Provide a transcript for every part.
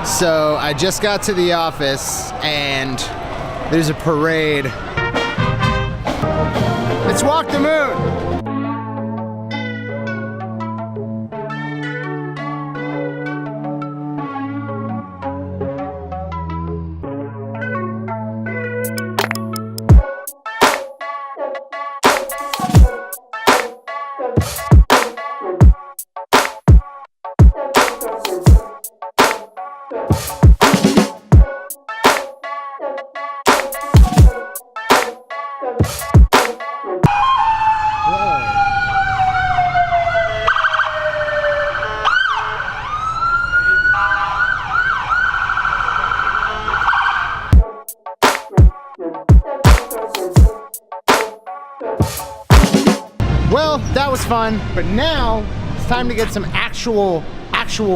So I just got to the office and there's a parade. It's Walk the Moon. Well, that was fun, but now it's time to get some actual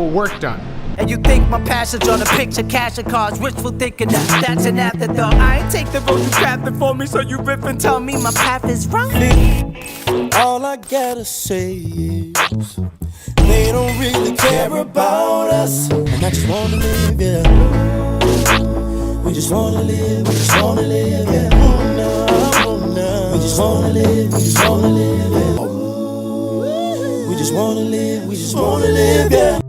work done. And you think my passage on a picture, cash and cards, wishful thinking, that's an afterthought. I ain't take the road you crafted for me, so you rip and tell me my path is wrong. All I gotta say is they don't really care about us, and I just wanna live, yeah. We just wanna live, we just wanna live, yeah. Oh no, oh no. We just wanna live, we just wanna live, yeah. Oh. We just wanna live, we just wanna live, yeah.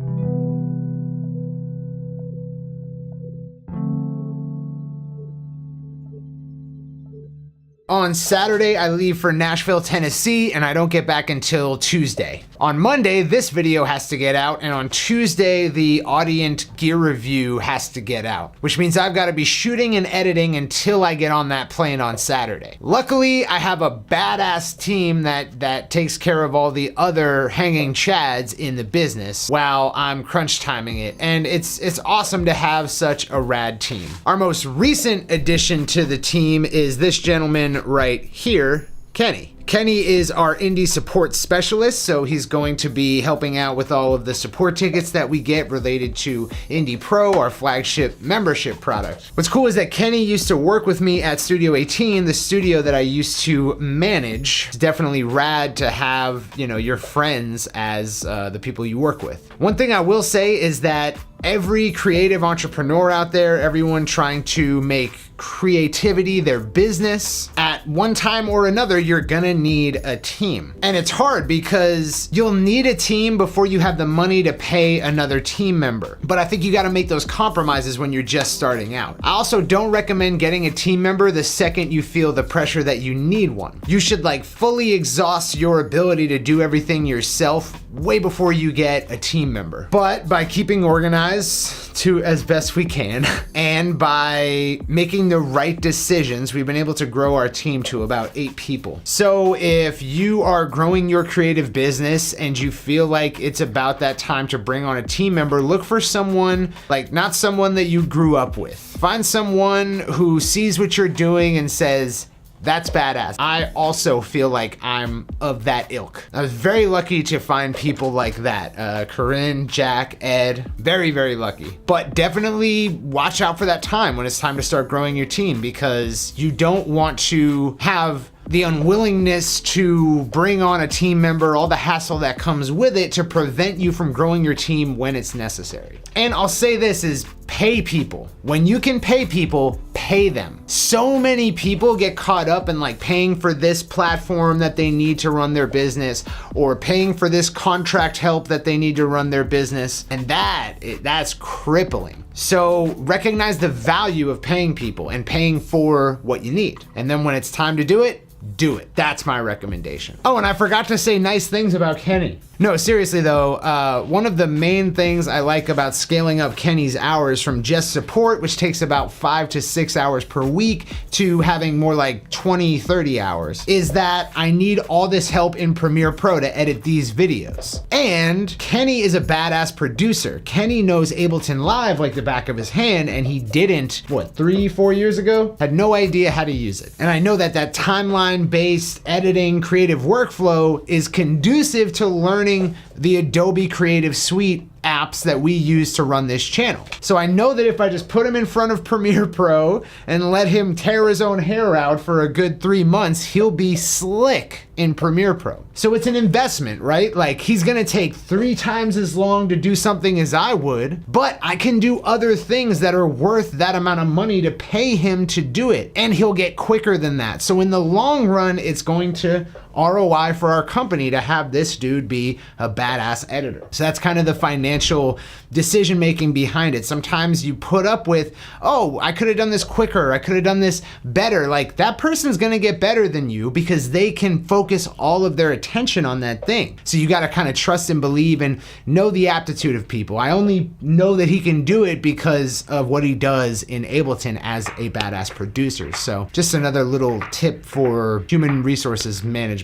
On Saturday, I leave for Nashville, Tennessee, and I don't get back until Tuesday. On Monday, this video has to get out, and on Tuesday, the Audient gear review has to get out, which means I've got to be shooting and editing until I get on that plane on Saturday. Luckily, I have a badass team that takes care of all the other hanging chads in the business while I'm crunch timing it, and it's awesome to have such a rad team. Our most recent addition to the team is this gentleman right here, Kenny. Kenny is our indie support specialist, so he's going to be helping out with all of the support tickets that we get related to Indie Pro, our flagship membership product. What's cool is that Kenny used to work with me at Studio 18, the studio that I used to manage. It's definitely rad to have, you know, your friends as the people you work with. One thing I will say is that every creative entrepreneur out there, everyone trying to make creativity their business, at one time or another, you're gonna need a team. And it's hard because you'll need a team before you have the money to pay another team member. But I think you gotta make those compromises when you're just starting out. I also don't recommend getting a team member the second you feel the pressure that you need one. You should like fully exhaust your ability to do everything yourself way before you get a team member. But by keeping organized to as best we can, and by making the right decisions, we've been able to grow our team to about 8 people. So if you are growing your creative business and you feel like it's about that time to bring on a team member, look for someone, like not someone that you grew up with. Find someone who sees what you're doing and says, that's badass. I also feel like I'm of that ilk. I was very lucky to find people like that. Corinne, Jack, Ed, very, very lucky. But definitely watch out for that time when it's time to start growing your team, because you don't want to have the unwillingness to bring on a team member, all the hassle that comes with it, to prevent you from growing your team when it's necessary. And I'll say this is pay people. When you can pay people, pay them. So many people get caught up in like paying for this platform that they need to run their business, or paying for this contract help that they need to run their business. And that's crippling. So recognize the value of paying people and paying for what you need. And then when it's time to do it, do it. That's my recommendation. Oh, and I forgot to say nice things about Kenny. No, seriously though, one of the main things I like about scaling up Kenny's hours from just support, which takes about 5 to 6 hours per week, to having more like 20, 30 hours, is that I need all this help in Premiere Pro to edit these videos. And Kenny is a badass producer. Kenny knows Ableton Live like the back of his hand, and he didn't, what, 3-4 years ago? Had no idea how to use it. And I know that that timeline-based editing creative workflow is conducive to learning the Adobe Creative Suite apps that we use to run this channel. So I know that if I just put him in front of Premiere Pro and let him tear his own hair out for a good 3 months, he'll be slick in Premiere Pro. So it's an investment, right? Like, he's gonna take 3 times as long to do something as I would, but I can do other things that are worth that amount of money to pay him to do it, and he'll get quicker than that. So in the long run, it's going to ROI for our company to have this dude be a badass editor. So that's kind of the financial decision making behind it. Sometimes you put up with, oh, I could have done this quicker, I could have done this better. Like, that person's gonna get better than you because they can focus all of their attention on that thing. So you gotta kind of trust and believe and know the aptitude of people. I only know that he can do it because of what he does in Ableton as a badass producer. So just another little tip for human resources management.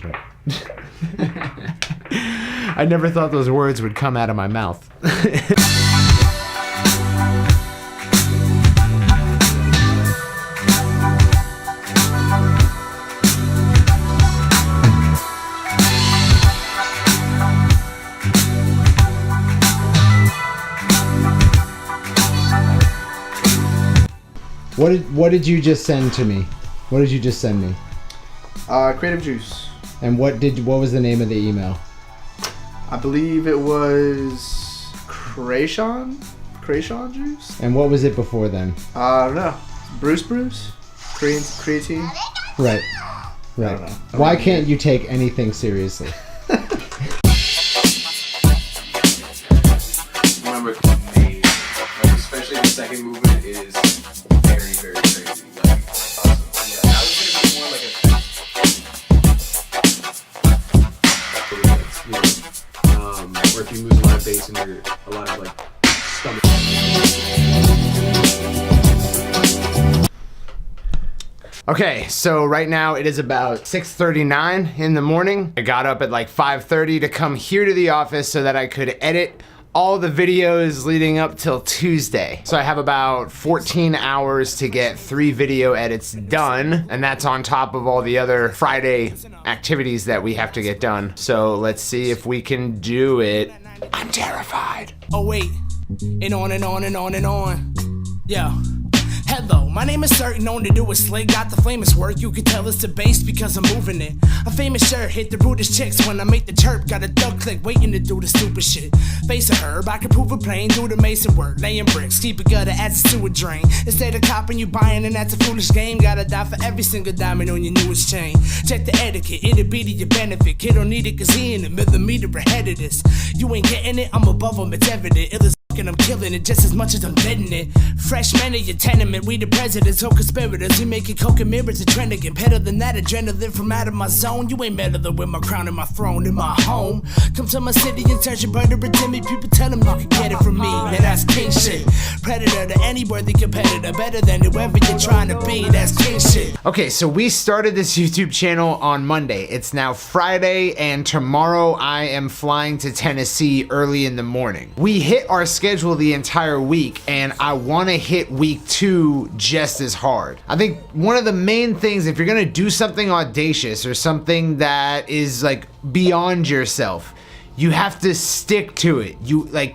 I never thought those words would come out of my mouth. What did you just send to me? What did you just send me? Creative Juice. And what was the name of the email? I believe it was Krayshawn Juice. And what was it before then? I don't know. Bruce? Creatine? Right. I don't know. Why can't you take anything seriously? Remember, especially the second movement is very, very crazy. Like, awesome. Yeah, that was gonna be more like or if you lose a lot of bass and you're a lot of like stomach. Okay, so right now it is about 6:39 in the morning. I got up at like 5:30 to come here to the office so that I could edit all the videos leading up till Tuesday. So I have about 14 hours to get 3 video edits done, and that's on top of all the other Friday activities that we have to get done. So let's see if we can do it. I'm terrified. Oh wait, and on and on and on and on. Yeah. Hello, my name is Circa, known to do a slick. Got the famous work, you can tell it's the bass because I'm moving it. A famous shirt, hit the rudest chicks when I make the chirp. Got a thug click, waiting to do the stupid shit. Face a herb, I can prove a plane, do the mason work. Laying bricks, keep it gutter as a sewer drain. Instead of copping, you buying, and that's a foolish game. Gotta die for every single diamond on your newest chain. Check the etiquette, it'll be to your benefit. Kid don't need it cause he in a millimeter ahead of this. You ain't getting it, I'm above him, it's evident. And I'm killing it just as much as I'm deading it. Freshmen in your tenement, we the presidents, so conspirators. We make it coke and mirrors a trend again. Better than that, adrenaline from out of my zone. You ain't better than with my crown and my throne in my home. Come to my city and search your brother and me. People tell them you can get it from me. Now that's king shit. Predator to any worthy competitor. Better than whoever you're trying to be. That's king shit. Okay, so we started this YouTube channel on Monday. It's now Friday, and tomorrow I am flying to Tennessee early in the morning. We hit our schedule the entire week, and I want to hit week 2 just as hard. I think one of the main things, if you're gonna do something audacious or something that is like beyond yourself, you have to stick to it.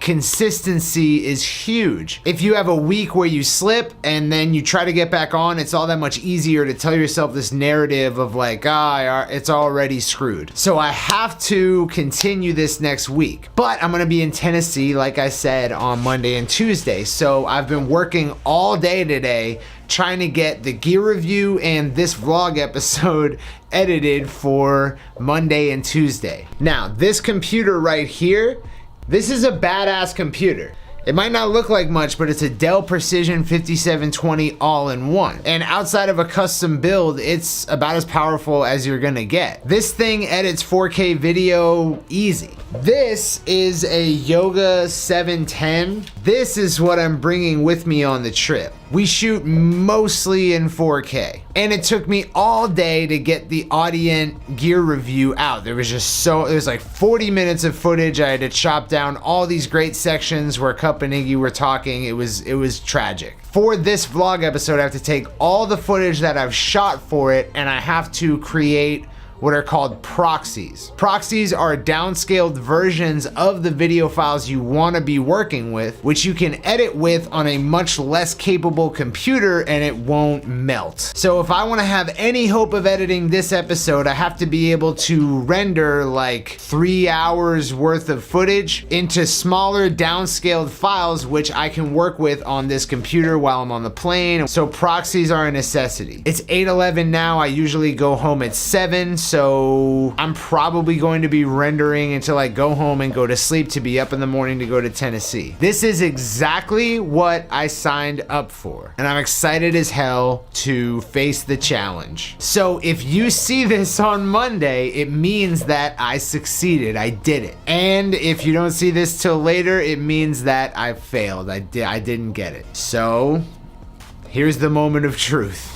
Consistency is huge. If you have a week where you slip and then you try to get back on, it's all that much easier to tell yourself this narrative of like, it's already screwed. So I have to continue this next week. But I'm gonna be in Tennessee, like I said, on Monday and Tuesday. So I've been working all day today trying to get the gear review and this vlog episode edited for Monday and Tuesday. Now, this computer right here, this is a badass computer. It might not look like much, but it's a Dell Precision 5720 all-in-one. And outside of a custom build, it's about as powerful as you're gonna get. This thing edits 4K video easy. This is a Yoga 710. This is what I'm bringing with me on the trip. We shoot mostly in 4K. And it took me all day to get the Audient gear review out. There's like 40 minutes of footage. I had to chop down all these great sections where Cup and Iggy were talking. It was tragic. For this vlog episode, I have to take all the footage that I've shot for it, and I have to create what are called proxies. Proxies are downscaled versions of the video files you want to be working with, which you can edit with on a much less capable computer and it won't melt. So if I want to have any hope of editing this episode, I have to be able to render like 3 hours worth of footage into smaller downscaled files, which I can work with on this computer while I'm on the plane. So proxies are a necessity. It's 8:11 now. I usually go home at 7, so I'm probably going to be rendering until I go home and go to sleep to be up in the morning to go to Tennessee. This is exactly what I signed up for, and I'm excited as hell to face the challenge. So if you see this on Monday, it means that I succeeded. I did it. And if you don't see this till later, it means that I failed. I didn't get it. So here's the moment of truth.